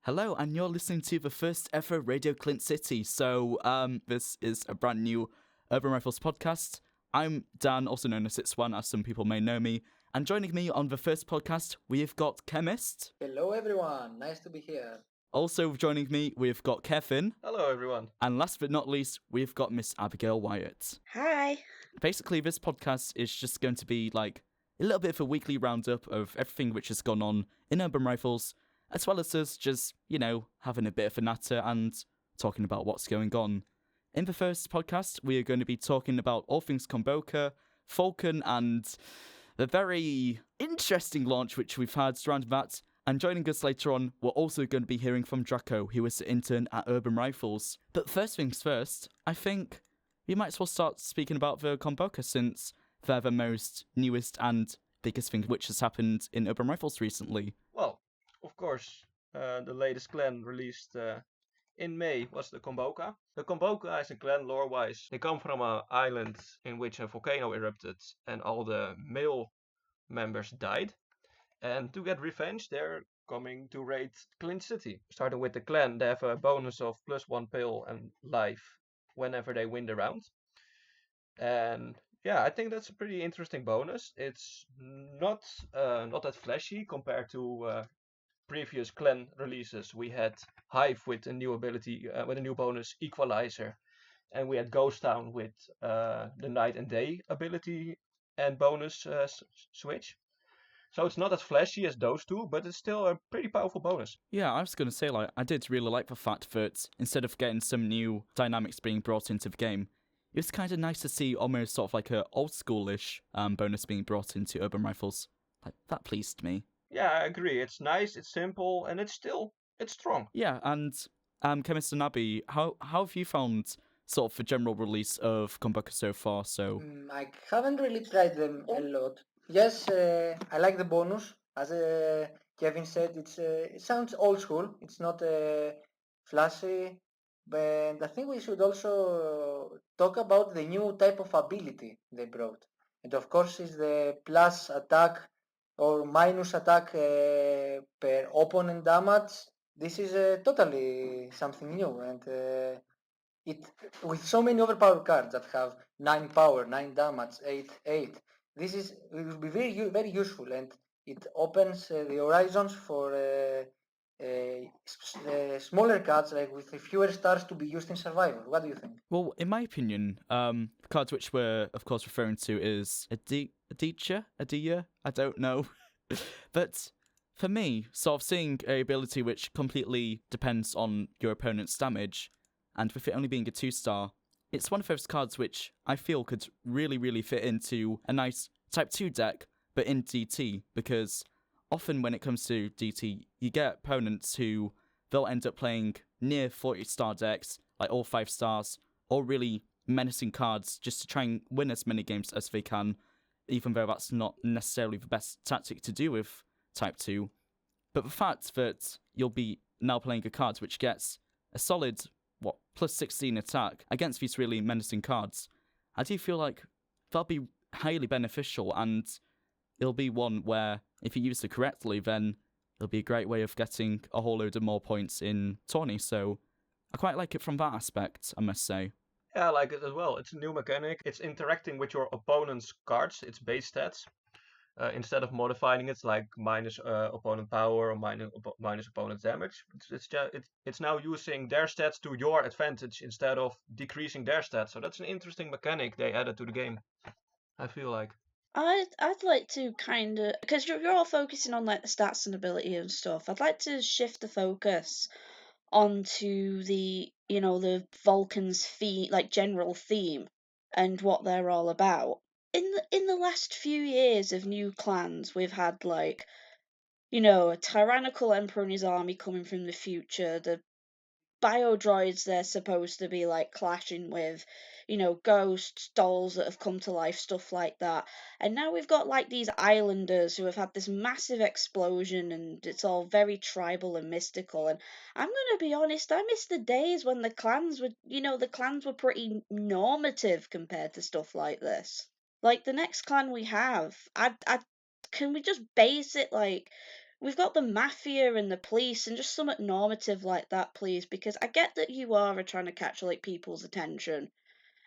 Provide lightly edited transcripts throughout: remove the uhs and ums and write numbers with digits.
Hello, and you're listening to the first ever Radio Clint City. So, this is a brand new Urban Rifles podcast. I'm Dan, also known as It's1, as some people may know me. And joining me on the first podcast, we've got Chemist. Hello everyone, nice to be here. Also joining me, we've got Kevin. Hello everyone. And last but not least, we've got Miss Abigail Wyatt. Hi. Basically, this podcast is just going to be like a little bit of a weekly roundup of everything which has gone on in Urban Rifles, as well as us just, having a bit of a natter and talking about what's going on. In the first podcast, we are going to be talking about all things Komboka, Volkan, and the very interesting launch which we've had surrounding that. And joining us later on, we're also going to be hearing from Draco, who is the intern at Urban Rifles. But first things first, I think we might as well start speaking about the Komboka, since they're the most newest and biggest thing which has happened in Urban Rifles recently. Well, of course, the latest clan released in May was the Komboka. The Komboka is a clan lore-wise. They come from an island in which a volcano erupted and all the male members died. And to get revenge, they're coming to raid Clint City. Starting with the clan, they have a bonus of +1 pill and life whenever they win the round. And yeah, I think that's a pretty interesting bonus. It's not that flashy compared to previous clan releases. We had Hive with a new ability, with a new bonus, Equalizer, and we had Ghost Town with the Night and Day ability and bonus switch. So it's not as flashy as those two, but it's still a pretty powerful bonus. Yeah, I was going to say, I did really like the fact that instead of getting some new dynamics being brought into the game, it was kind of nice to see almost sort of like a old schoolish bonus being brought into Urban Rifles. Like, that pleased me. Yeah, I agree. It's nice, it's simple, and it's strong. Yeah, and Chemist and Abby, how have you found sort of the general release of Komboka so far? So I haven't really tried them a lot. Yes, I like the bonus. As Kevin said, it sounds old school. It's not flashy. But I think we should also talk about the new type of ability they brought. And of course, is the plus attack or minus attack per opponent damage. This is totally something new, and it with so many overpowered cards that have 9 power, 9 damage, 8. It will be very useful, and it opens the horizons for smaller cards like with fewer stars to be used in survival. What do you think? well, in my opinion, the cards which we're of course referring to is Adia, I don't know. But for me, sort of seeing a ability which completely depends on your opponent's damage, and with it only being a 2-star, it's one of those cards which I feel could really fit into a nice Type 2 deck, but in DT, because often when it comes to DT, you get opponents who they'll end up playing near 40-star decks, like all 5 stars, or really menacing cards just to try and win as many games as they can, even though that's not necessarily the best tactic to do with Type 2. But the fact that you'll be now playing a card which gets a solid, plus 16 attack against these really menacing cards, I do feel like that'll be highly beneficial, and it'll be one where, if you use it correctly, then it'll be a great way of getting a whole load of more points in tourney, so I quite like it from that aspect, I must say. Yeah, I like it as well. It's a new mechanic. It's interacting with your opponent's cards, its base stats. Instead of modifying it like minus opponent power or minus opponent damage, it's now using their stats to your advantage instead of decreasing their stats. So that's an interesting mechanic they added to the game, I feel like. I'd like to kind of, because you're all focusing on like the stats and ability and stuff. I'd like to shift the focus onto the Vulcan's theme, like general theme, and what they're all about. In the last few years of new clans, we've had like, a tyrannical emperor and his army coming from the future, the biodroids they're supposed to be like clashing with, ghosts, dolls that have come to life, stuff like that. And now we've got like these islanders who have had this massive explosion, and it's all very tribal and mystical. And I'm gonna be honest, I miss the days when the clans were pretty normative compared to stuff like this. Like the next clan we have, can we just base it like we've got the mafia and the police and just something normative like that, please, because I get that you are trying to catch like people's attention.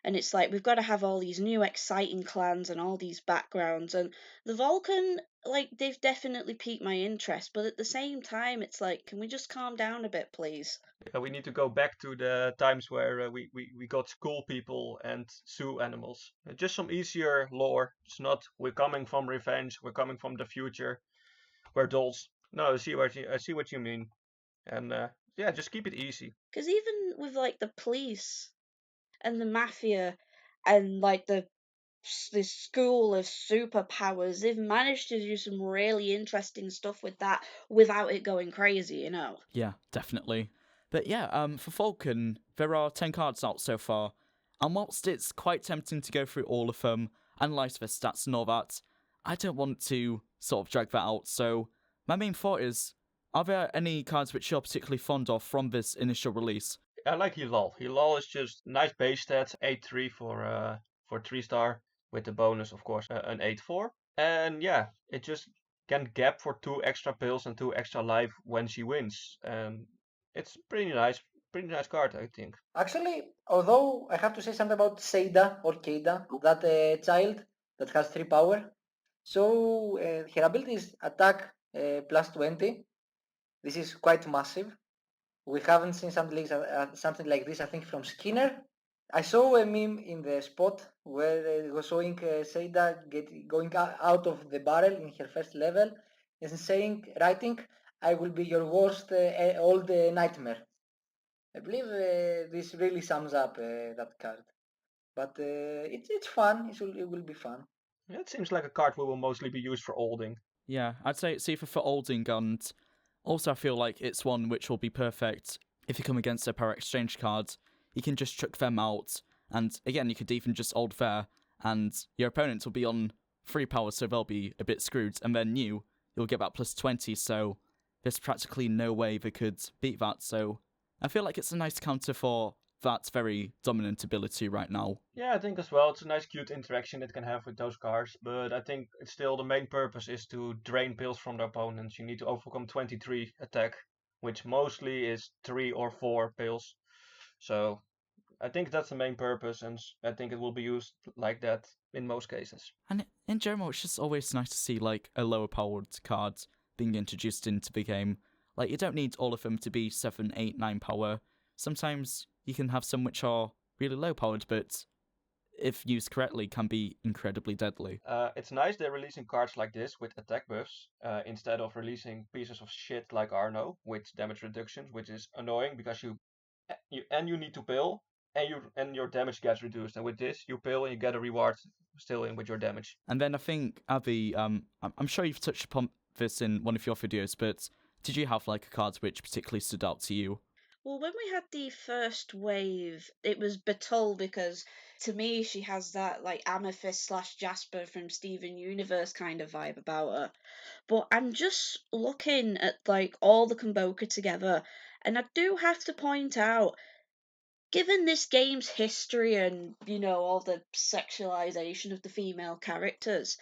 And it's like we've got to have all these new exciting clans and all these backgrounds. And the Volkan, like, they've definitely piqued my interest, but at the same time, it's like, can we just calm down a bit, please? Yeah, we need to go back to the times where we got school people and zoo animals. Just some easier lore. It's not we're coming from revenge, we're coming from the future, we're dolls. No, I see what you mean. And yeah, just keep it easy. Because even with like the police and the mafia and like this school of superpowers, they've managed to do some really interesting stuff with that without it going crazy, you know. Yeah, definitely. But yeah, for Volkan, there are 10 cards out so far, and whilst it's quite tempting to go through all of them, analyse their stats and all that, I don't want to sort of drag that out, so my main thought is, are there any cards which you're particularly fond of from this initial release? I like Hilal. Hilal is just nice base stats, 8-3 for 3-star, with the bonus, of course, an 8-4. And yeah, it just can gap for 2 extra pills and 2 extra life when she wins. And it's pretty nice card, I think. Actually, although I have to say something about Seida or Keida, that child that has 3 power. So her ability is attack plus 20. This is quite massive. We haven't seen something like this, I think, from Skinner. I saw a meme in the spot where it was showing Seida going out of the barrel in her first level and writing, "I will be your worst old nightmare." I believe this really sums up that card. But it's fun. It will be fun. It seems like a card will mostly be used for olding. Yeah, I'd say it's either for Olding, and also I feel like it's one which will be perfect if you come against a power exchange card. You can just chuck them out, and again, you could even just old there, and your opponent will be on 3 power, so they'll be a bit screwed, and then you'll get that plus 20, so there's practically no way they could beat that, so I feel like it's a nice counter for that very dominant ability right now. Yeah, I think as well. It's a nice, cute interaction it can have with those cards. But I think it's still the main purpose is to drain pills from the opponents. You need to overcome 23 attack, which mostly is 3 or 4 pills. So I think that's the main purpose, and I think it will be used like that in most cases. And in general, it's just always nice to see like a lower powered card being introduced into the game. Like, you don't need all of them to be 7, 8, 9 power. Sometimes you can have some which are really low powered, but if used correctly, can be incredibly deadly. It's nice they're releasing cards like this with attack buffs instead of releasing pieces of shit like Arno with damage reductions, which is annoying because you need to pill and your damage gets reduced. And with this, you pill and you get a reward still in with your damage. And then I think, Abby, I'm sure you've touched upon this in one of your videos, but did you have like a card which particularly stood out to you? Well, when we had the first wave, it was Batul because to me she has that like Amethyst / Jasper from Steven Universe kind of vibe about her. But I'm just looking at like all the Komboka together, and I do have to point out, given this game's history and all the sexualization of the female characters,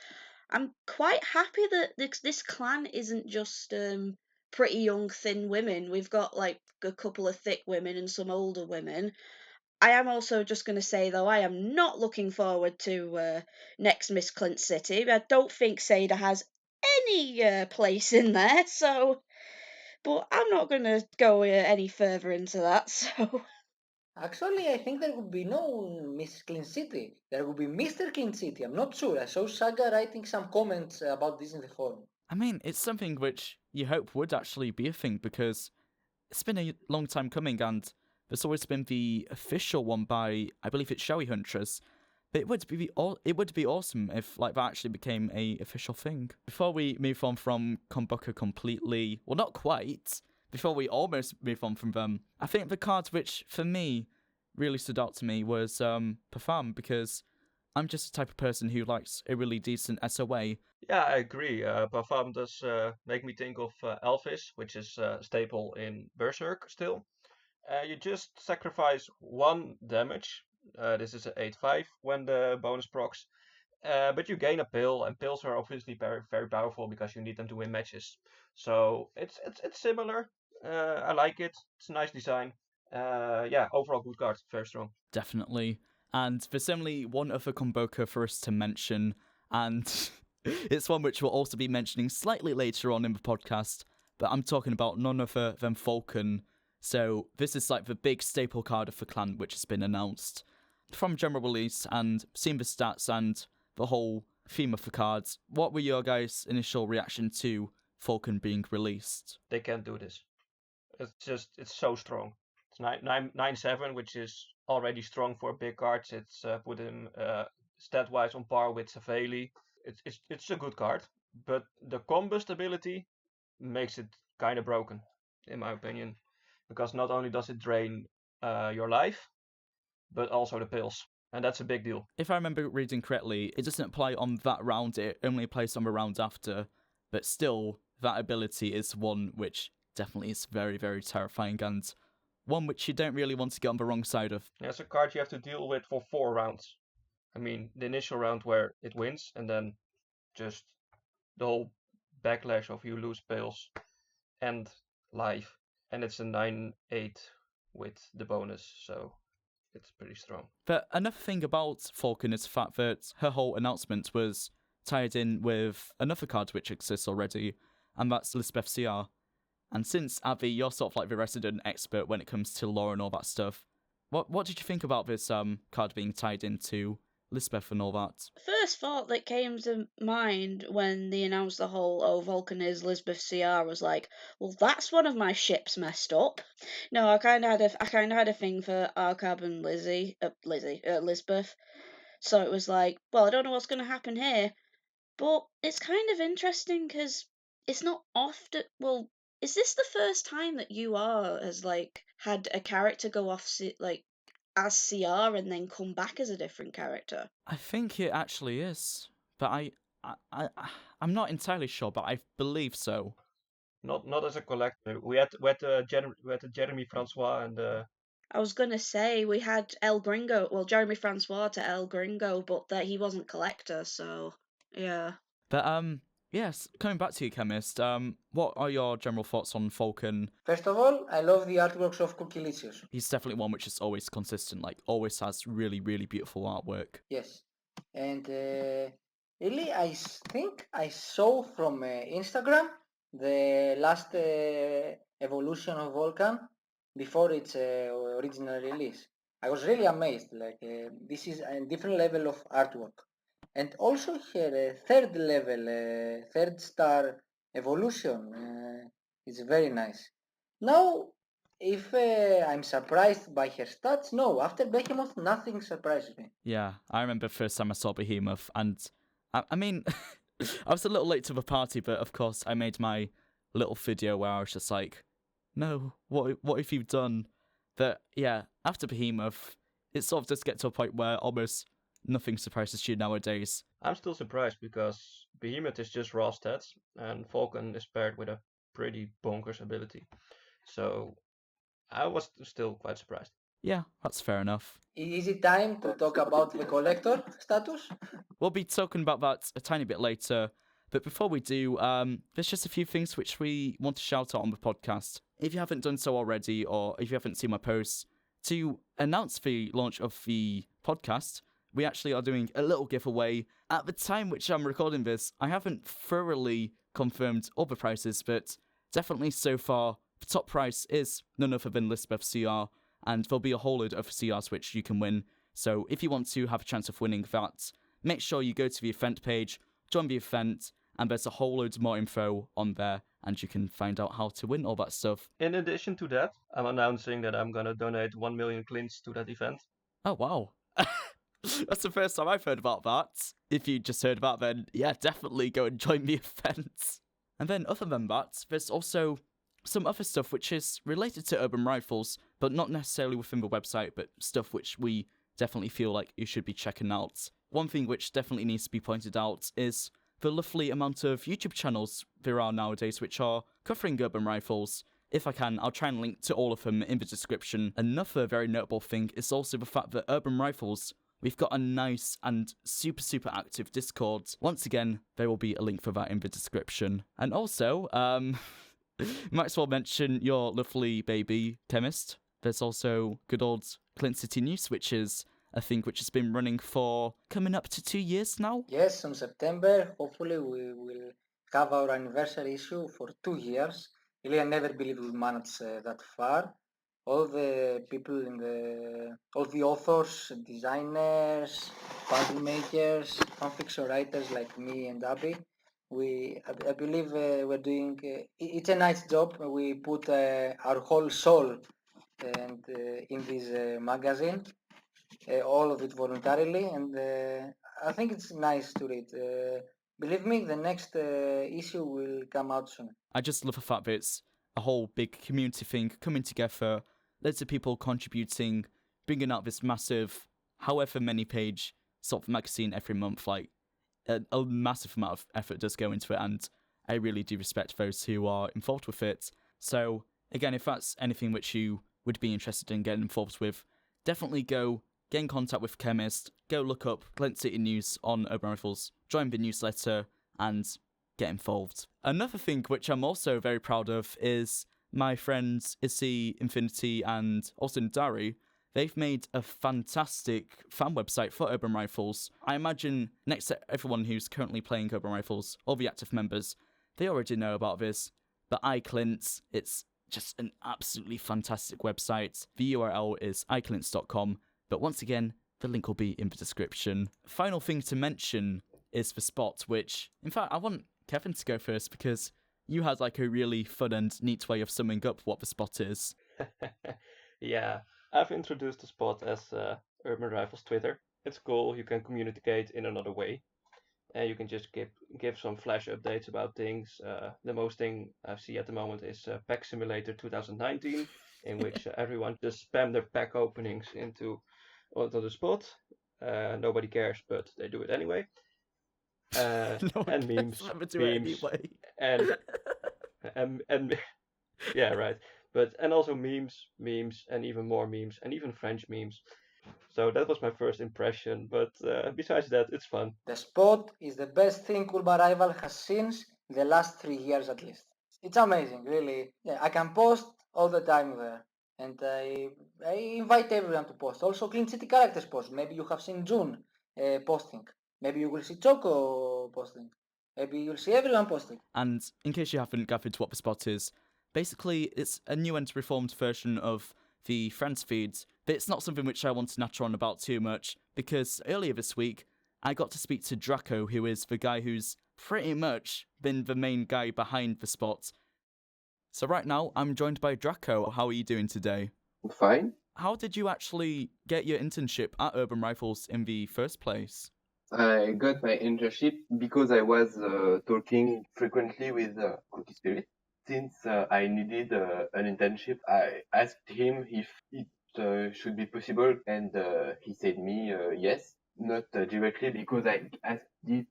I'm quite happy that this clan isn't just pretty young thin women. We've got like a couple of thick women and some older women. I am also just going to say though, I am not looking forward to next Miss Clint City. I don't think Seda has any place in there, so. But I'm not going to go any further into that. So. Actually, I think there would be no Miss Clean City. There would be Mr. Clean City. I'm not sure. I saw Saga writing some comments about this in the forum. I mean, it's something which you hope would actually be a thing, because it's been a long time coming, and there's always been the official one by, I believe it's Showy Huntress. But it would be awesome if like that actually became a official thing. Before we move on from Komboka completely, well, not quite. Before we almost move on from them, I think the card which for me really stood out to me was Parfum, because I'm just the type of person who likes a really decent SOA. Yeah, I agree. Parfum does make me think of Elvis, which is staple in Berserk still. You just sacrifice 1 damage. This is an 8-5 when the bonus procs. But you gain a pill, and pills are obviously very, very powerful because you need them to win matches. So it's similar. I like it. It's a nice design. Yeah, overall good card. Very strong. Definitely. And there's only one other Komboka for us to mention, and it's one which we'll also be mentioning slightly later on in the podcast, but I'm talking about none other than Volkan. So this is like the big staple card of the clan which has been announced. From general release and seeing the stats and the whole theme of the cards, what were your guys' initial reaction to Volkan being released? They can't do this. It's so strong. It's 9/7, which is already strong for big cards. It's put him stat-wise on par with Savali. It's a good card, but the combust ability makes it kind of broken, in my opinion, because not only does it drain your life, but also the pills, and that's a big deal. If I remember reading correctly, it doesn't apply on that round, it only applies on the round after, but still, that ability is one which definitely is very, very terrifying, and one which you don't really want to get on the wrong side of. Yeah, it's a card you have to deal with for 4 rounds. I mean, the initial round where it wins, and then just the whole backlash of you lose pills and life. And it's a 9/8 with the bonus, so it's pretty strong. But another thing about Volkan is the fact that her whole announcement was tied in with another card which exists already, and that's Lisbeth CR. And since, Abby, you're sort of like the resident expert when it comes to lore and all that stuff, what did you think about this card being tied into Lisbeth and all that? First thought that came to mind when they announced the whole Volkan is Lisbeth CR was like, well, that's one of my ships messed up. No, I kind of had a thing for Arcab and Lisbeth. So it was like, well, I don't know what's going to happen here, but it's kind of interesting because it's not often. Well, is this the first time that UR has like had a character go off as CR and then come back as a different character? I think it actually is, but I'm not entirely sure, but I believe so. Not as a collector. We had Jeremy Francois and I was gonna say we had El Gringo, well, Jeremy Francois to El Gringo, but that he wasn't collector, so yeah. But yes, coming back to you, Chemist, what are your general thoughts on Volkan? First of all, I love the artworks of Koukilicious. He's definitely one which is always consistent, like always has really, really beautiful artwork. Yes. And really, I think I saw from Instagram the last evolution of Volkan before its original release. I was really amazed. Like this is a different level of artwork. And also her third level, third star evolution is very nice. Now, if I'm surprised by her stats, no. After Behemoth, nothing surprises me. Yeah, I remember first time I saw Behemoth, and I mean, I was a little late to the party, but of course I made my little video where I was just like, no, what have you done? But yeah, after Behemoth, it sort of does get to a point where almost nothing surprises you nowadays. I'm still surprised because Behemoth is just raw stats, and Volkan is paired with a pretty bonkers ability. So I was still quite surprised. Yeah, that's fair enough. Is it time to talk about the collector status? We'll be talking about that a tiny bit later, but before we do, there's just a few things which we want to shout out on the podcast. If you haven't done so already, or if you haven't seen my posts, to announce the launch of the podcast, we actually are doing a little giveaway. At the time which I'm recording this, I haven't thoroughly confirmed all the prices, but definitely so far, the top price is none other than Lisbeth CR, and there'll be a whole load of CRs which you can win. So if you want to have a chance of winning that, make sure you go to the event page, join the event, and there's a whole load more info on there, and you can find out how to win all that stuff. In addition to that, I'm announcing that I'm gonna donate 1 million CLINTs to that event. Oh, wow. That's the first time I've heard about that. If you just heard about that, then yeah, definitely go and join the event. And then other than that, there's also some other stuff which is related to urban rifles, but not necessarily within the website, but stuff which we definitely feel like you should be checking out. One thing which definitely needs to be pointed out is the lovely amount of YouTube channels there are nowadays which are covering urban rifles. If I can, I'll try and link to all of them in the description. Another very notable thing is also the fact that urban rifles we've got a nice and super, super active Discord. Once again, there will be a link for that in the description. And also, might as well mention your lovely baby chemist. There's also good old Clint City News, which is a thing which has been running for coming up to 2 years now. Yes, in September, hopefully we will have our anniversary issue for 2 years. Really, I never believed we managed that far. All the people all the authors, designers, puzzle makers, fanfiction writers like me and Abby, I believe we're doing, it's a nice job. We put our whole soul and in this magazine, all of it voluntarily, and I think it's nice to read. Believe me, the next issue will come out soon. I just love the fact that it's a whole big community thing coming together, loads of people contributing, bringing out this massive, however many page sort of magazine every month. Like a massive amount of effort does go into it, and I really do respect those who are involved with it. So again, if that's anything which you would be interested in getting involved with, definitely go get in contact with Chemist, go look up Clint City News on Urban Rifles, join the newsletter, and get involved. Another thing which I'm also very proud of is my friends Issy, Infinity, and also Dari. They've made a fantastic fan website for Urban Rifles. I imagine next to everyone who's currently playing Urban Rifles, all the active members, they already know about this. But iClintz, it's just an absolutely fantastic website. The URL is iClintz.com. But once again, the link will be in the description. Final thing to mention is the spot, which, in fact, I want Kevin to go first because you had like a really fun and neat way of summing up what the spot is. Yeah, I've introduced the spot as Urban Rifles Twitter. It's cool, you can communicate in another way. And you can just give some flash updates about things. The most thing I see at the moment is Pack Simulator 2019, in which everyone just spam their pack openings onto the spot. Nobody cares, but they do it anyway. And memes, Anyway. and yeah, right. And also memes, and even more memes, and even French memes. So that was my first impression, but besides that, it's fun. The spot is the best thing Urban Rival has seen in the last 3 years at least. It's amazing, really. Yeah, I can post all the time there. And I invite everyone to post. Also, Clean City Characters post. Maybe you have seen June posting. Maybe you will see Choco posting. Maybe you'll see everyone posting. And in case you haven't gathered what the spot is, basically it's a new and reformed version of the Friends feeds, but it's not something which I want to natter on about too much, because earlier this week, I got to speak to Draco, who is the guy who's pretty much been the main guy behind the spot. So right now, I'm joined by Draco. How are you doing today? Fine. How did you actually get your internship at Urban Rifles in the first place? I got my internship because I was talking frequently with Cookie Spirit. Since I needed an internship, I asked him if it should be possible, and he said me yes. Not directly because I asked it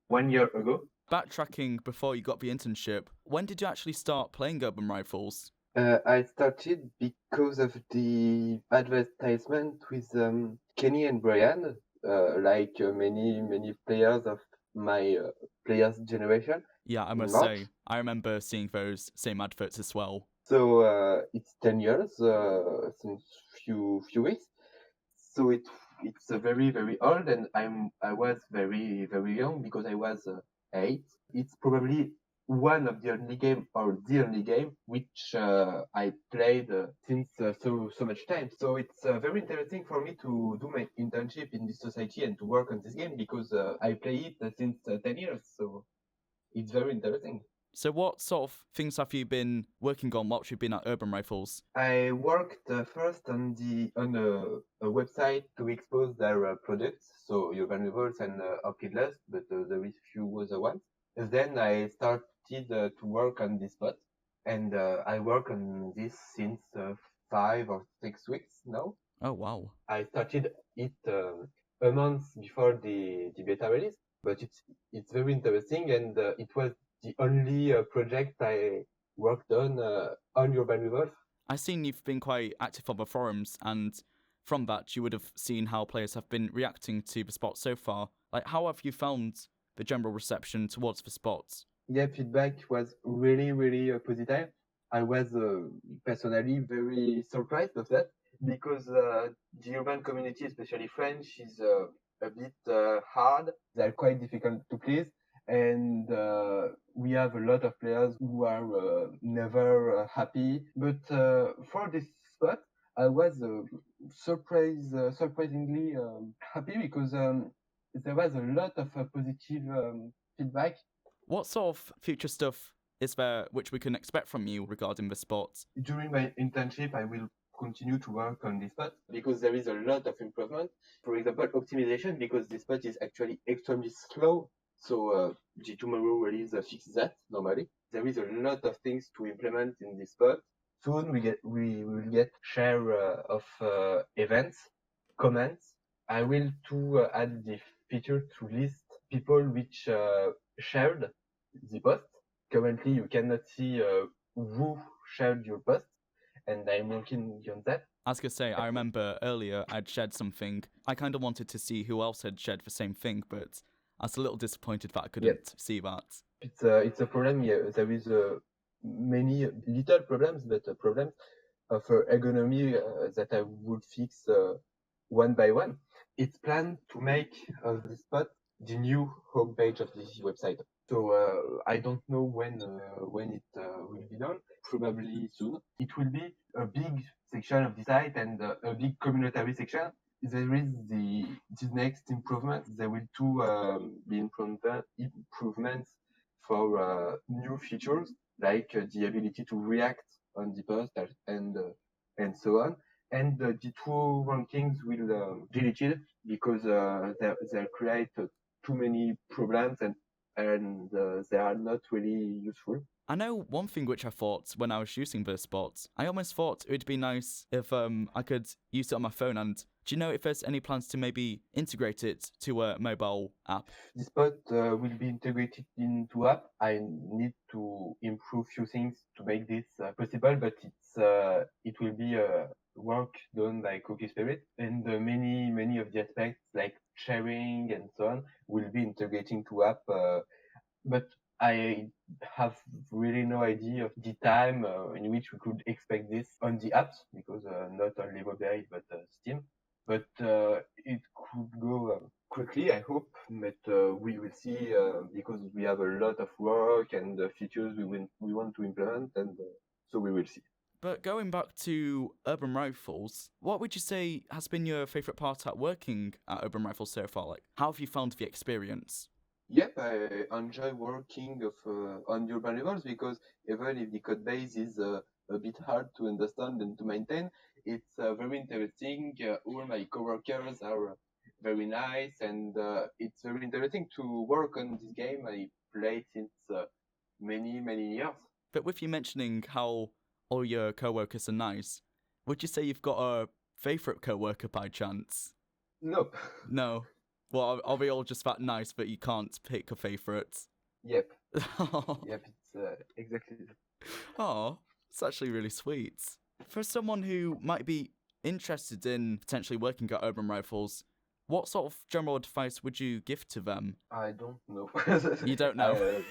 1 year ago. Backtracking before you got the internship, when did you actually start playing Urban Rifles? I started because of the advertisement with Kenny and Brian, like many players of my players generation. Yeah, I must say, I remember seeing those same adverts as well. So it's 10 years since few weeks. So it's very old, and I was very young because I was 8. It's probably one of the only game or the only game which I played since so much time. So it's very interesting for me to do my internship in this society and to work on this game because I play it since 10 years. So it's very interesting. So what sort of things have you been working on whilst you've been at Urban Rifles? I worked first on a website to expose their products, so Urban Rifles and Orchidless, but there is few other ones. And then I started to work on this bot, and I work on this since 5 or 6 weeks now. Oh wow! I started it a month before the beta release, but it's very interesting, and it was the only project I worked on Urban Rifles. I've seen you've been quite active on the forums, and from that, you would have seen how players have been reacting to the spot so far. Like, how have you found the general reception towards the spot? Yeah, feedback was really, really positive. I was personally very surprised of that because the urban community, especially French, is a bit hard. They're quite difficult to please. And we have a lot of players who are never happy. But for this spot, I was surprisingly happy because there was a lot of positive feedback. What sort of future stuff is there which we can expect from you regarding the sport? During my internship, I will continue to work on this spot because there is a lot of improvement. For example, optimization, because this spot is actually extremely slow. So G tomorrow release fixes that normally. There is a lot of things to implement in this spot. Soon we will get share of events, comments. I will to add the feature to list people which shared the post. Currently, you cannot see who shared your post, and I'm working on that. I was going to say, I remember earlier I'd shared something. I kind of wanted to see who else had shared the same thing, but I was a little disappointed that I couldn't see that. It's a problem. Yeah, there is many little problems, but problems of ergonomy that I would fix one by one. It's planned to make the spot the new homepage of this website. So I don't know when it will be done. Probably soon. It will be a big section of the site and a big community section. There is the next improvement. There will be improvements for new features like the ability to react on the post and so on. And the two rankings will deleted because they create too many problems and they are not really useful. I know one thing which I thought when I was using the spot, I almost thought it would be nice if I could use it on my phone. And do you know if there's any plans to maybe integrate it to a mobile app? The spot will be integrated into app. I need to improve few things to make this possible, but it will be work done by Cookie Spirit, and many of the aspects like sharing and so on will be integrating to app. But I have really no idea of the time in which we could expect this on the apps, because not only mobile but Steam. But it could go quickly, I hope. But we will see because we have a lot of work and features we want to implement, and so we will see. But going back to Urban Rifles, what would you say has been your favourite part at working at Urban Rifles so far? Like, how have you found the experience? Yep, I enjoy working on urban levels because even if the code base is a bit hard to understand and to maintain, it's very interesting. All my coworkers are very nice, and it's very interesting to work on this game. I played since many years. But with you mentioning how all your coworkers are nice, would you say you've got a favourite coworker by chance? No. No. Well, are we all just that nice that you can't pick a favourite? Yep. Yep, it's exactly that. Oh, it's actually really sweet. For someone who might be interested in potentially working at Urban Rifles, what sort of general advice would you give to them? I don't know. You don't know?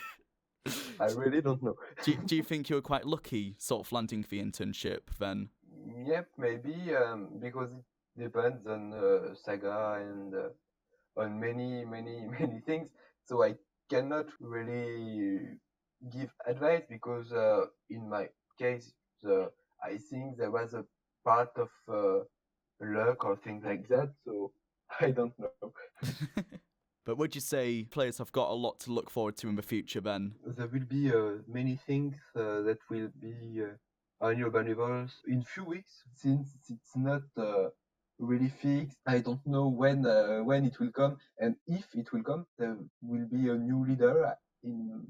I really don't know. Do you think you were quite lucky sort of landing the internship then? Yep, maybe, because it depends on Saga and on many things. So I cannot really give advice because in my case, I think there was a part of luck or things like that. So I don't know. But would you say players have got a lot to look forward to in the future then? There will be many things that will be on Urban Rivals in few weeks, since it's not really fixed. I don't know when it will come, and if it will come. There will be a new leader in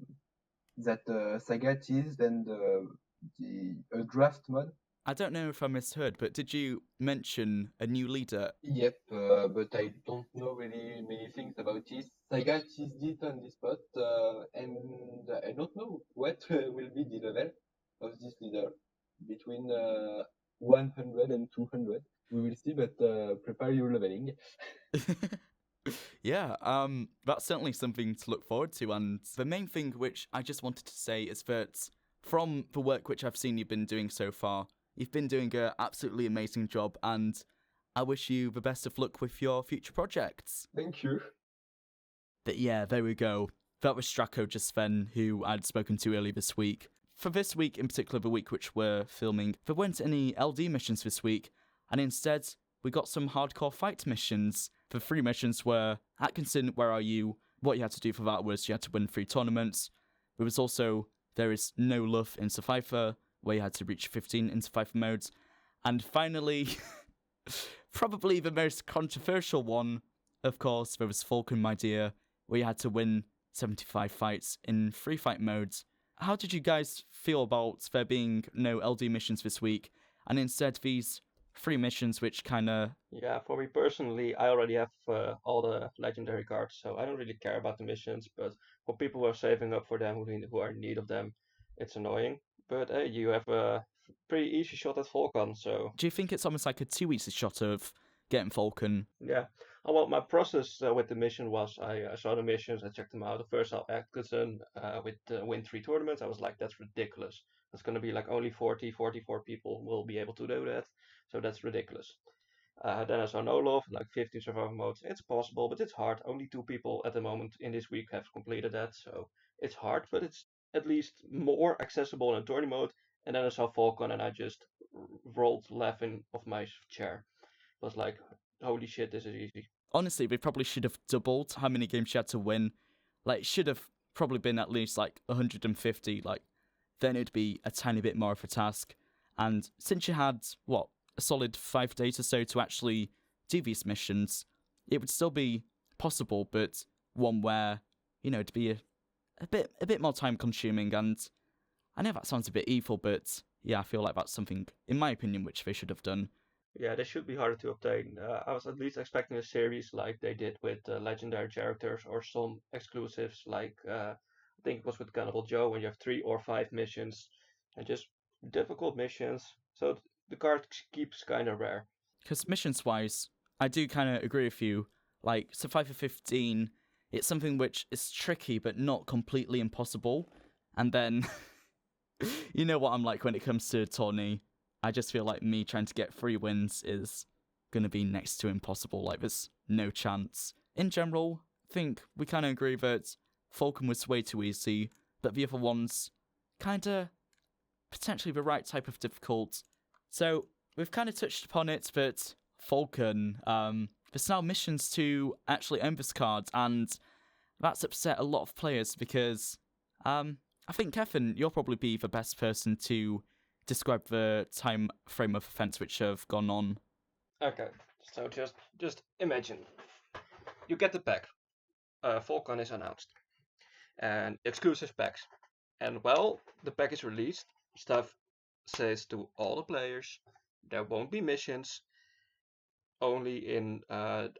that Saga teased, and a draft mod. I don't know if I misheard, but did you mention a new leader? Yep, but I don't know really many things about this. Saga teased it on the spot, and I don't know what will be the level of this leader. Between 100 and 200. We will see, but prepare your leveling. Yeah, that's certainly something to look forward to. And the main thing which I just wanted to say is that from the work which I've seen you've been doing so far, you've been doing an absolutely amazing job, and I wish you the best of luck with your future projects. Thank you. But yeah, there we go. That was Draco just then, who I'd spoken to earlier this week. For this week, in particular the week which we're filming, there weren't any LD missions this week, and instead we got some hardcore fight missions. The 3 missions were Atkinson, Where Are You? What you had to do for that was you had to win 3 tournaments. There was also There Is No Love in Survivor, where you had to reach 15 in Survivor modes. And finally, probably the most controversial one, of course, there was Volkan, My Dear, where you had to win 75 fights in 3 fight modes. How did you guys feel about there being no LD missions this week, and instead these 3 missions which kinda... Yeah, for me personally, I already have all the legendary cards, so I don't really care about the missions, but for people who are saving up for them, who are in need of them, it's annoying. But hey, you have a pretty easy shot at Volkan, so... Do you think it's almost like a too easy shot of getting Volkan? Yeah. Well, my process with the mission was I saw the missions, I checked them out. The first saw Atkinson with win 3 tournaments. I was like, that's ridiculous. That's going to be like only 44 people will be able to do that. So that's ridiculous. Then I saw No Love, like 15 survival modes. It's possible, but it's hard. Only 2 people at the moment in this week have completed that. So it's hard, but it's at least more accessible in tourney mode. And then I saw Volkan and I just rolled laughing off my chair. It was like, holy shit, this is easy. Honestly, we probably should have doubled how many games you had to win. Like, it should have probably been at least like 150. Like, then it'd be a tiny bit more of a task. And since you had, a solid 5 days or so to actually do these missions, it would still be possible, but one where, it'd be a bit more time consuming. And I know that sounds a bit evil, but yeah, I feel like that's something, in my opinion, which they should have done. Yeah, they should be harder to obtain. I was at least expecting a series like they did with legendary characters, or some exclusives like I think it was with Cannibal Joe, when you have 3 or 5 missions and just difficult missions. So the card keeps kind of rare. Because missions-wise, I do kind of agree with you. Like, Survivor 15, it's something which is tricky but not completely impossible. And then, you know what I'm like when it comes to a tourney. I just feel like me trying to get 3 wins is going to be next to impossible. Like, there's no chance. In general, I think we kind of agree that Volkan was way too easy, but the other ones kind of potentially the right type of difficult. So, we've kind of touched upon it, but Volkan, there's now missions to actually own this card, and that's upset a lot of players because I think, Kevin, you'll probably be the best person to describe the time frame of events which have gone on. Okay, so just imagine you get the pack. Volkan is announced, and exclusive packs. And well, the pack is released. Stuff says to all the players there won't be missions. Only in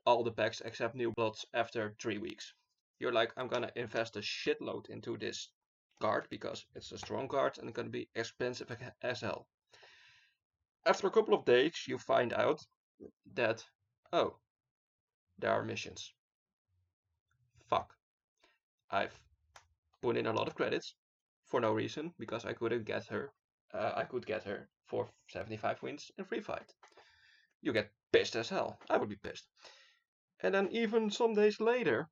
all the packs except New Bloods after 3 weeks. You're like, I'm gonna invest a shitload into this card because it's a strong card and it's gonna be expensive as hell. After a couple of days, you find out that, oh, there are missions. Fuck. I've put in a lot of credits for no reason because I couldn't get her. I could get her for 75 wins in free fight. You get pissed as hell. I would be pissed. And then even some days later,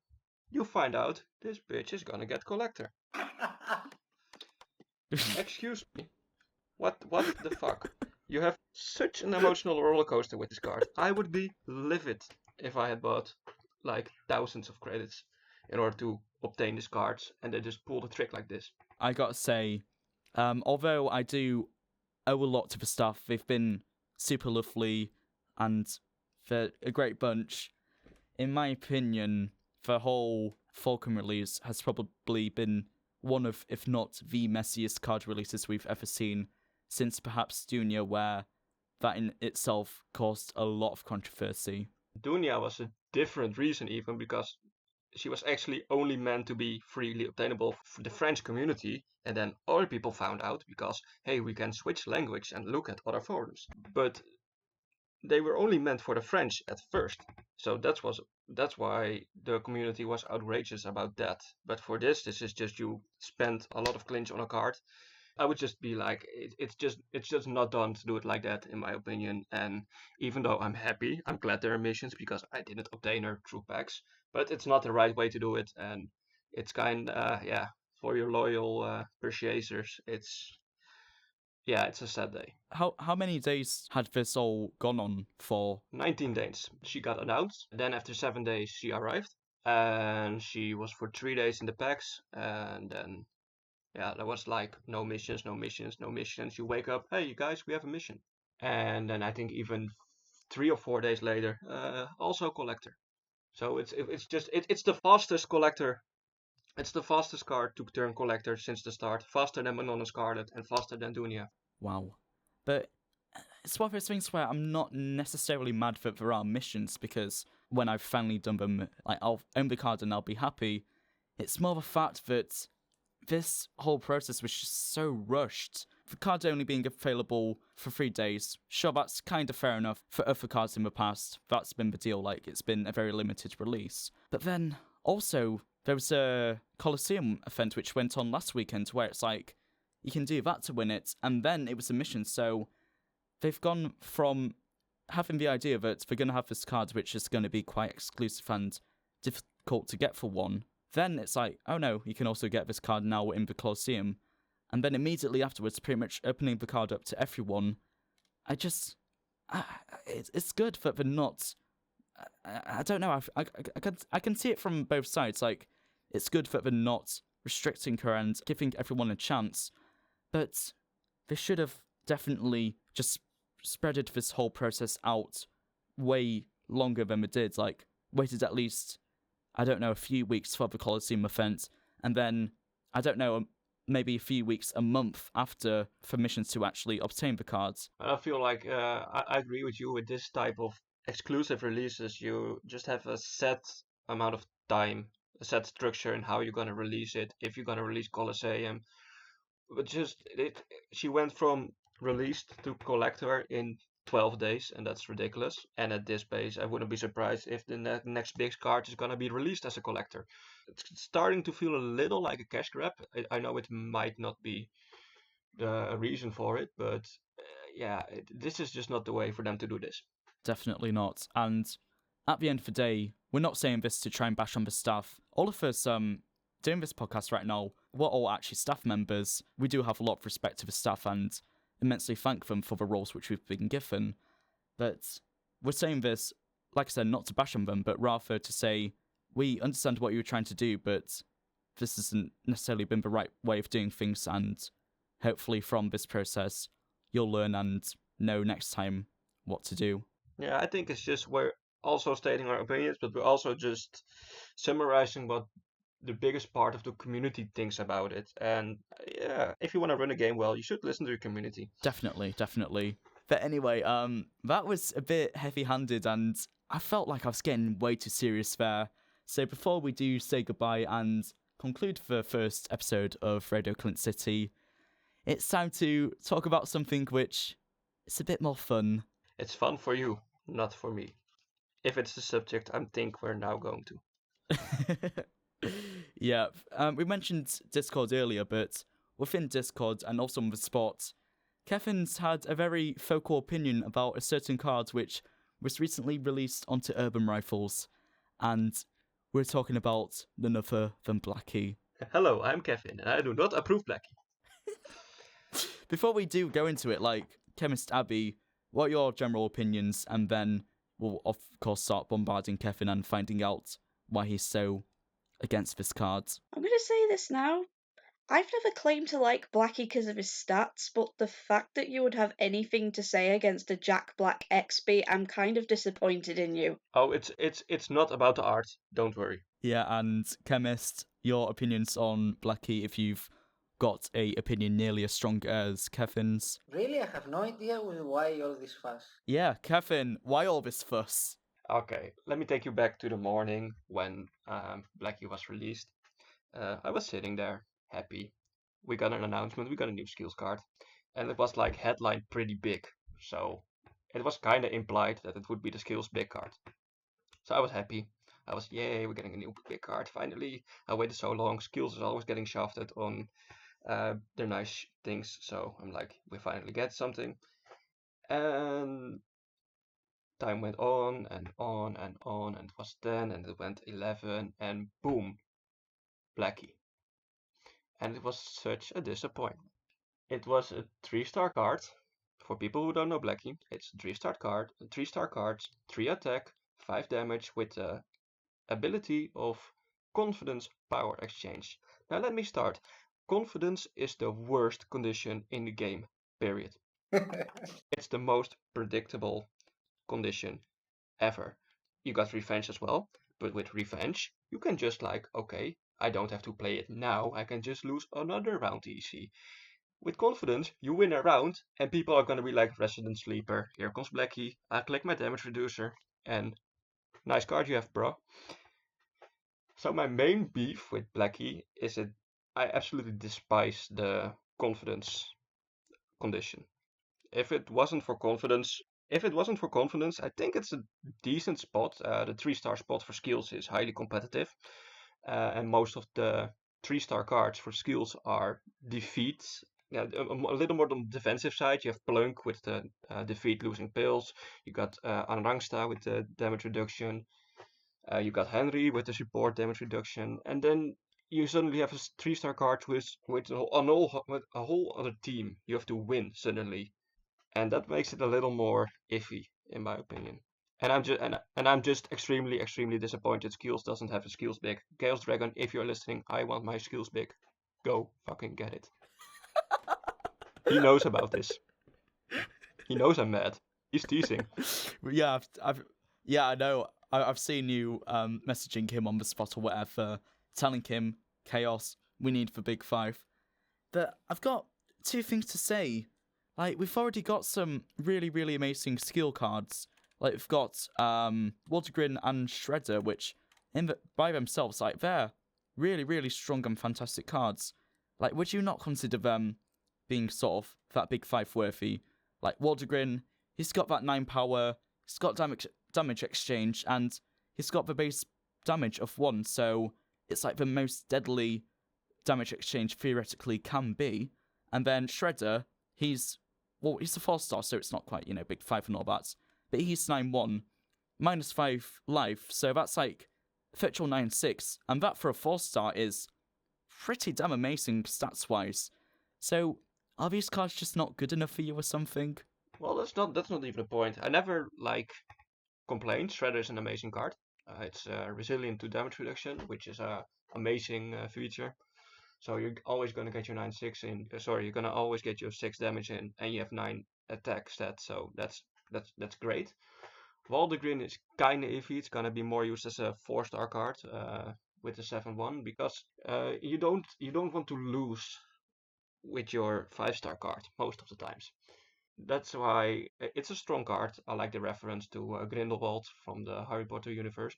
you find out this bitch is gonna get collector. Excuse me. What the fuck? You have such an emotional roller coaster with this card. I would be livid if I had bought like thousands of credits in order to obtain these cards and they just pulled a trick like this. I gotta say, although I do owe a lot to the staff, they've been super lovely and they're a great bunch. In my opinion, the whole Volkan release has probably been one of, if not the messiest card releases we've ever seen since perhaps Dunya, where that in itself caused a lot of controversy. Dunya was a different reason even because she was actually only meant to be freely obtainable for the French community, and then other people found out because, hey, we can switch language and look at other forums. But they were only meant for the French at first. So that's why the community was outrageous about that. But for this is just you spend a lot of clinch on a card. I would just be like, it's just not done to do it like that, in my opinion. And even though I'm happy, I'm glad there are missions because I didn't obtain her through packs. But it's not the right way to do it, and it's kind yeah, for your loyal purchasers, it's a sad day. How many days had this all gone on for? 19 days. She got announced. Then after 7 days, she arrived, and she was for 3 days in the packs, and then there was like no missions, no missions, no missions. You wake up, hey, you guys, we have a mission. And then I think even 3 or 4 days later, also collector. So it's the fastest collector. It's the fastest card to turn collector since the start. Faster than Manon and Scarlet and faster than Dunia. Wow. But it's one of those things where I'm not necessarily mad that there are missions, because when I've finally done them, like, I'll own the card and I'll be happy. It's more the fact that this whole process was just so rushed. The card only being available for 3 days, sure, that's kind of fair enough. For other cards in the past, that's been the deal, like, it's been a very limited release. But then, also, there was a Colosseum event which went on last weekend where it's like, you can do that to win it, and then it was a mission, so they've gone from having the idea that they're going to have this card which is going to be quite exclusive and difficult to get for one. Then it's like, oh no, you can also get this card now in the Colosseum. And then immediately afterwards, pretty much opening the card up to everyone. It's good that they're not... I don't know, I can see it from both sides. Like, it's good that they're not restricting her and giving everyone a chance. But they should have definitely just spreaded this whole process out way longer than they did. Like, waited at least, I don't know, a few weeks for the Colosseum event, and then, I don't know, maybe a few weeks, a month after, for missions to actually obtain the cards. I feel like I agree with you with this type of exclusive releases. You just have a set amount of time, a set structure in how you're going to release it. If you're going to release Colosseum, but she went from released to collector in 12 days, and that's ridiculous. And at this pace, I wouldn't be surprised if the next big card is going to be released as a collector. It's starting to feel a little like a cash grab. I know it might not be a reason for it, but this is just not the way for them to do this. Definitely not. And at the end of the day, we're not saying this to try and bash on the staff. All of us doing this podcast right now, we're all actually staff members. We do have a lot of respect to the staff and immensely thank them for the roles which we've been given. But we're saying this, like I said, not to bash on them, but rather to say, we understand what you were trying to do, but this hasn't necessarily been the right way of doing things, and hopefully from this process, you'll learn and know next time what to do. Yeah, I think it's just we're also stating our opinions, but we're also just summarizing what the biggest part of the community thinks about it. And yeah, if you want to run a game well, you should listen to your community. Definitely. But anyway, that was a bit heavy-handed, and I felt like I was getting way too serious there. So before we do say goodbye and conclude the first episode of Radio Clint City, it's time to talk about something which is a bit more fun. It's fun for you, not for me. If it's the subject I think we're now going to. Yeah, we mentioned Discord earlier, but within Discord and also on the spot, Kevin's had a very focal opinion about a certain card which was recently released onto Urban Rifles, and we're talking about none other than Blackie. Hello, I'm Kevin, and I do not approve Blackie. Before we do go into it, like, Chemist Abby, what are your general opinions, and then we'll of course start bombarding Kevin and finding out why he's so against this card. I'm going to say this now. I've never claimed to like Blackie because of his stats, but the fact that you would have anything to say against a Jack Black XP, I'm kind of disappointed in you. Oh, it's not about the art. Don't worry. Yeah, and Chemist, your opinions on Blackie, if you've got a opinion nearly as strong as Kevin's. Really, I have no idea why all this fuss. Yeah, Kevin, why all this fuss? Okay, let me take you back to the morning when Blackie was released. I was sitting there, happy. We got an announcement, we got a new skills card. And it was like headline pretty big. So it was kind of implied that it would be the skills big card. So I was happy. I was, yay, we're getting a new big card. Finally, I waited so long. Skills is always getting shafted on their nice things. So I'm like, we finally get something. And time went on and on and on, and it was 10, and it went 11, and boom, Blackie. And it was such a disappointment. It was a 3-star card. For people who don't know Blackie, it's a 3-star card, 3-star cards, 3 attack, 5 damage with the ability of confidence power exchange. Now let me start. Confidence is the worst condition in the game, period. It's the most predictable condition ever. You got revenge as well, but with revenge, you can just like, okay, I don't have to play it now, I can just lose another round easy. With confidence, you win a round, and people are gonna be like, Resident Sleeper, here comes Blackie, I click my damage reducer, and nice card you have, bro. So my main beef with Blackie is that I absolutely despise the confidence condition. If it wasn't for confidence, I think it's a decent spot. The 3-star spot for skills is highly competitive, and most of the 3-star cards for skills are defeat. Yeah, a little more on the defensive side. You have Plunk with the defeat losing pills. You got Anrangsta with the damage reduction. You got Henry with the support damage reduction, and then you suddenly have a 3-star card with a whole other team. You have to win suddenly. And that makes it a little more iffy, in my opinion. And I'm just extremely disappointed Skills doesn't have a skills big. Chaos Dragon, if you're listening, I want my skills big. Go fucking get it. He knows about this. He knows I'm mad. He's teasing. Yeah, I know. I've seen you messaging him on the spot or whatever, telling him, Chaos, we need for Big 5. But I've got 2 things to say. Like, we've already got some really amazing skill cards. Like, we've got Waltergrin and Shredder, which by themselves, like, they're really strong and fantastic cards. Like, would you not consider them being sort of that Big 5 worthy? Like, Waltergrin, he's got that 9 power, he's got damage exchange, and he's got the base damage of 1, so it's like the most deadly damage exchange theoretically can be. And then Shredder, he's a 4-star, so it's not quite, Big 5 and all that. But he's 9-1, -5 life, so that's like virtual 9-6, and that for a 4-star is pretty damn amazing stats-wise. So, are these cards just not good enough for you or something? Well, that's not even the point. I never, complained. Shredder is an amazing card. It's resilient to damage reduction, which is a amazing feature. So you're always gonna get your 9-6 in. You're gonna always get your 6 damage in, and you have 9 attack stats. So that's great. Waldergrin is kinda iffy. It's gonna be more used as a 4-star card with the 7-1 because you don't want to lose with your 5-star card most of the times. That's why it's a strong card. I like the reference to Grindelwald from the Harry Potter universe.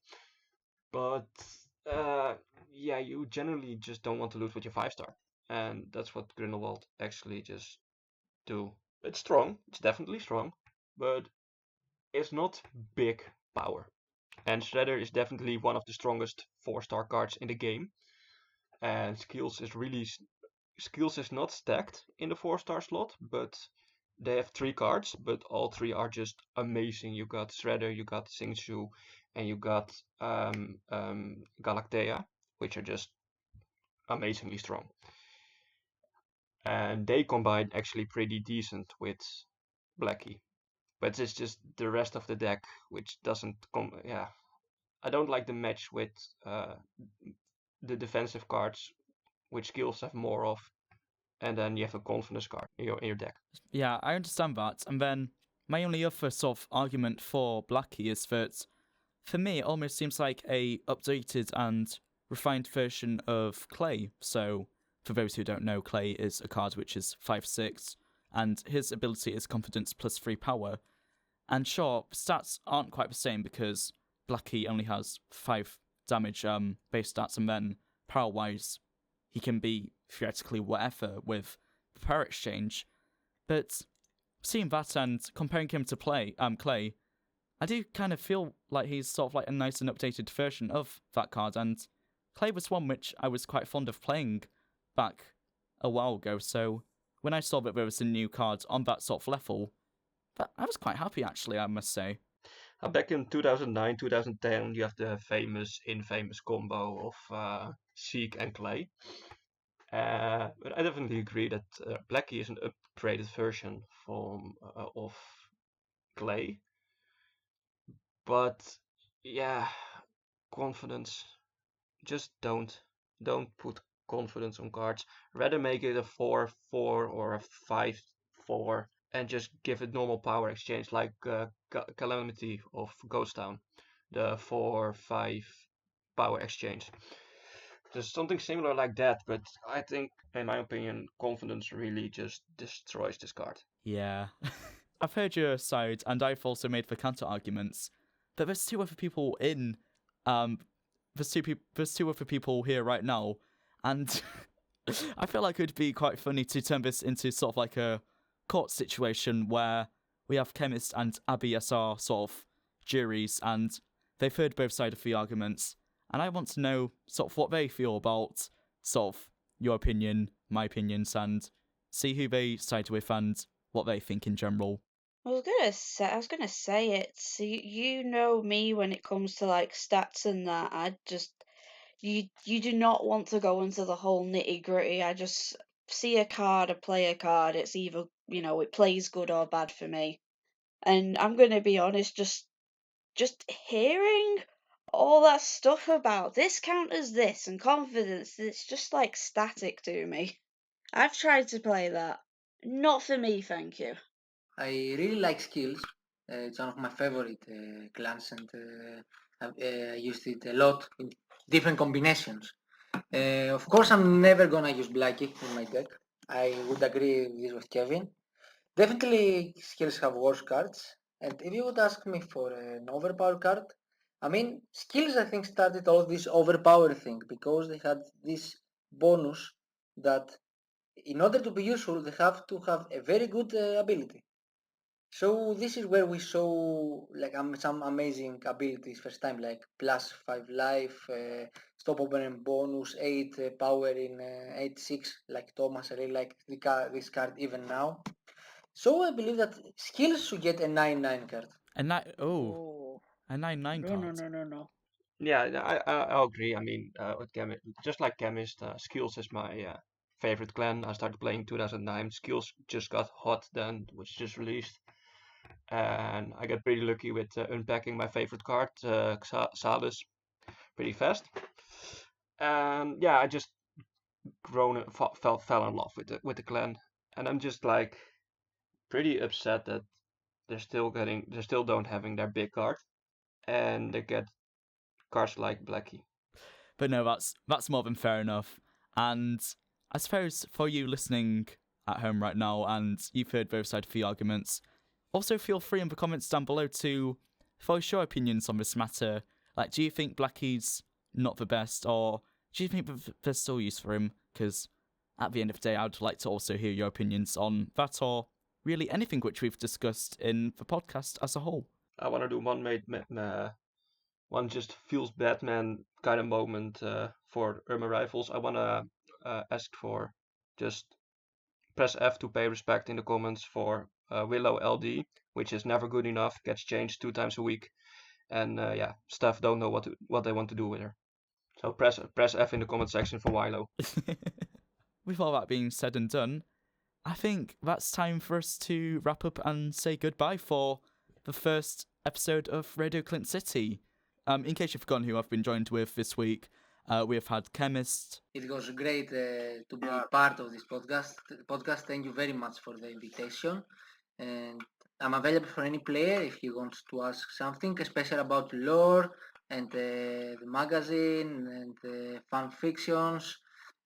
But you generally just don't want to lose with your 5-star. And that's what Grindelwald actually just do. It's strong. It's definitely strong. But it's not big power. And Shredder is definitely one of the strongest 4-star cards in the game. And Skills is not stacked in the 4-star slot, but they have 3 cards, but all 3 are just amazing. You got Shredder, you got Singshu, and you got Galactea, which are just amazingly strong. And they combine actually pretty decent with Blackie. But it's just the rest of the deck, which doesn't I don't like the match with the defensive cards, which Skills have more of, and then you have a confidence card in your deck. Yeah, I understand that. And then my only other sort of argument for Blackie is that, for me, it almost seems like a updated and refined version of Clay. So, for those who don't know, Clay is a card which is 5-6, and his ability is confidence plus 3 power. And sure, stats aren't quite the same because Blackie only has 5 damage base stats, and then power-wise, he can be theoretically whatever with the power exchange. But seeing that and comparing him to Clay, I do kind of feel like he's sort of like a nice and updated version of that card, and Clay was one which I was quite fond of playing back a while ago, so when I saw that there was a new card on that sort of level, I was quite happy actually, I must say. Back in 2009, 2010, you have the infamous combo of Zeke and Clay. But I definitely agree that Blackie is an upgraded version of Clay. But yeah, confidence. Just don't put confidence on cards. Rather make it a 4/4 or a 5/4 and just give it normal power exchange like Calamity of Ghost Town, the 4/5 power exchange. There's something similar like that, but I think, in my opinion, confidence really just destroys this card. Yeah. I've heard your side, and I've also made the counter arguments. But there's 2 other people in there's 2 other people here right now, and I feel like it would be quite funny to turn this into sort of like a court situation where we have Chemist and Abby as our sort of juries, and they've heard both sides of the arguments, and I want to know sort of what they feel about sort of your opinion, my opinions, and see who they side with and what they think in general. I was gonna say it. You know me when it comes to like stats and that. You do not want to go into the whole nitty gritty. I just see a card, I play a card. It's either it plays good or bad for me. And I'm gonna be honest, just hearing all that stuff about this counters this and confidence, it's just like static to me. I've tried to play that. Not for me, thank you. I really like skills. It's one of my favorite clans, and I used it a lot in different combinations. Of course, I'm never gonna use Blackie in my deck. I would agree with this with Kevin. Definitely, skills have worse cards. And if you would ask me for an overpower card, I mean, skills I think started all this overpower thing because they had this bonus that in order to be useful, they have to have a very good ability. So this is where we saw like some amazing abilities first time, like +5 life, stop opening bonus, 8 power in 8/6, like Thomas. I really like this card even now. So I believe that skills should get a 9/9 card. A 9/9 card. No. Yeah, I agree. I mean, with just like Chemist, Skills is my favorite clan. I started playing in 2009. Skills just got hot then, which just released. And I got pretty lucky with unpacking my favorite card, Xalis, pretty fast. And yeah, I just fell in love with the clan, and I'm just like pretty upset that they're still don't having their big card, and they get cards like Blackie. But no, that's more than fair enough. And I suppose for you listening at home right now, and you've heard both sides of the arguments, also feel free in the comments down below to voice your opinions on this matter. Like, do you think Blackie's not the best, or do you think there's still use for him? Because at the end of the day, I'd like to also hear your opinions on that, or really anything which we've discussed in the podcast as a whole. I want to do one just feels Batman kind of moment for Irma Rivals. I want to ask for just press F to pay respect in the comments for Willow LD, which is never good enough, gets changed 2 times a week, and staff don't know what they want to do with her. So press F in the comment section for Willow. With all that being said and done, I think that's time for us to wrap up and say goodbye for the first episode of Radio Clint City. In case you've forgotten who I've been joined with this week, we have had Chemist. It was great to be part of this podcast. Thank you very much for the invitation. And I'm available for any player if he wants to ask something, especially about lore and the magazine and fan fictions.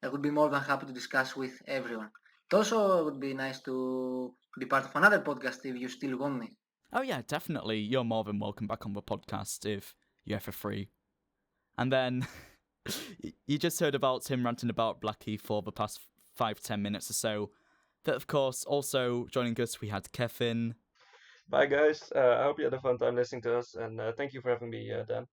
I would be more than happy to discuss with everyone. It also would be nice to be part of another podcast if you still want me. Oh yeah, definitely. You're more than welcome back on the podcast if you have for free. And then you just heard about him ranting about Blackie for the past 5-10 minutes or so. But of course, also joining us, we had Kevin. Bye, guys. I hope you had a fun time listening to us, and thank you for having me, Dan.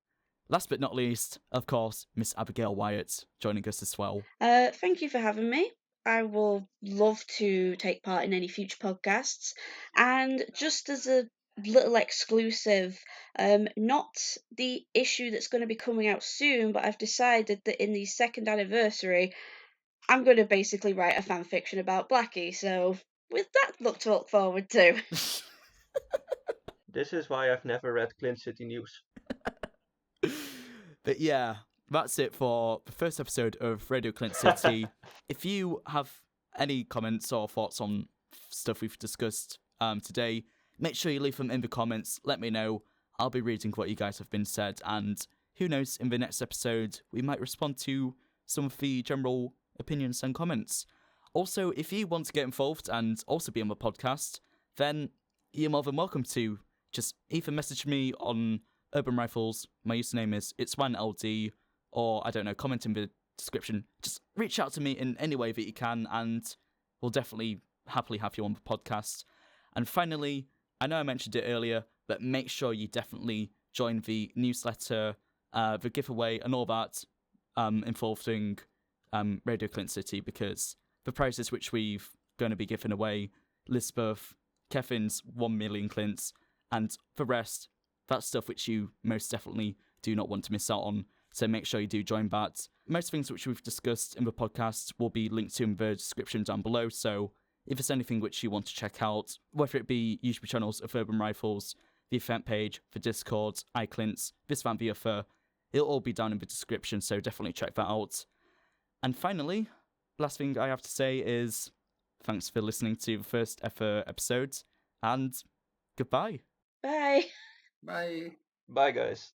Last but not least, of course, Miss Abigail Wyatt joining us as well. Thank you for having me. I will love to take part in any future podcasts. And just as a little exclusive, not the issue that's going to be coming out soon, but I've decided that in the 2nd anniversary, I'm going to basically write a fan fiction about Blackie. So with that to look forward to. This is why I've never read Clint City News. But yeah, that's it for the first episode of Radio Clint City. If you have any comments or thoughts on stuff we've discussed today, make sure you leave them in the comments. Let me know. I'll be reading what you guys have been said, and who knows, in the next episode, we might respond to some of the general opinions and comments. Also, if you want to get involved and also be on the podcast, then you're more than welcome to. Just either message me on Urban Rifles, my username is itswanld, or, I don't know, comment in the description. Just reach out to me in any way that you can, and we'll definitely happily have you on the podcast. And finally, I know I mentioned it earlier, but make sure you definitely join the newsletter, the giveaway, and all that involving Radio Clint City, because the prizes which we've going to be giving away, Lisbeth, Kevin's 1 million Clints, and the rest, that's stuff which you most definitely do not want to miss out on. So make sure you do join that. Most things which we've discussed in the podcast will be linked to in the description down below. So if there's anything which you want to check out, whether it be YouTube channels of Urban Rifles, the event page, the Discord, iClintz, this van the other, it'll all be down in the description. So definitely check that out. And finally, last thing I have to say is thanks for listening to the first ever episode, and goodbye. Bye. Bye. Bye, guys.